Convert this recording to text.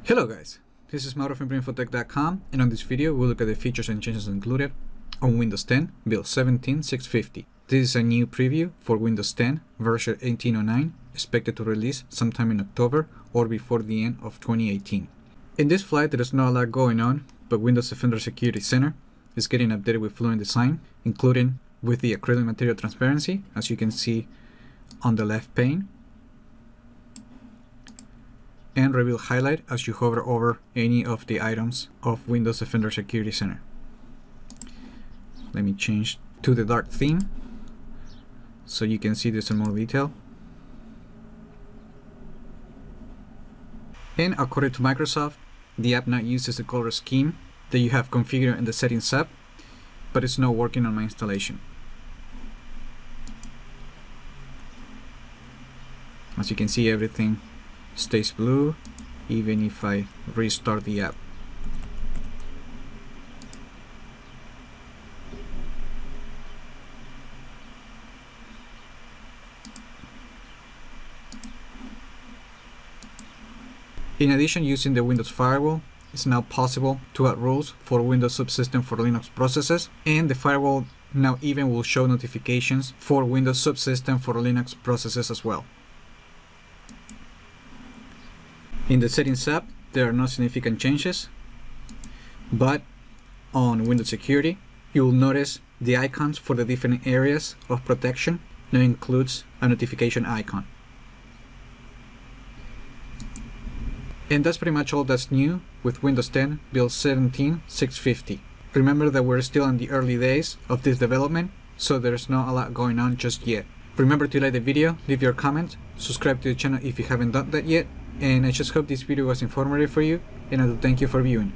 Hello guys, this is Mauro from Infotech.com, and on this video we'll look at the features and changes included on Windows 10 build 17650. This is a new preview for Windows 10 version 1809, expected to release sometime in October or before the end of 2018. In this flight there is not a lot going on, but Windows Defender Security Center is getting updated with Fluent Design, including with the acrylic material transparency, as you can see on the left pane, and reveal highlight as you hover over any of the items of Windows Defender Security Center. Let me change to the dark theme so you can see this in more detail. And according to Microsoft, the app now uses the color scheme that you have configured in the Settings app, but it's not working on my installation. As you can see, everything stays blue even if I restart the app. In addition, using the Windows Firewall, it's now possible to add rules for Windows subsystem for Linux processes, and the firewall now even will show notifications for Windows subsystem for Linux processes as well. In the Settings app, there are no significant changes, but on Windows Security, you will notice the icons for the different areas of protection now includes a notification icon. And that's pretty much all that's new with Windows 10 build 17650. Remember that we're still in the early days of this development, so there's not a lot going on just yet. Remember to like the video, leave your comment, subscribe to the channel if you haven't done that yet, and I just hope this video was informative for you, and I do thank you for viewing.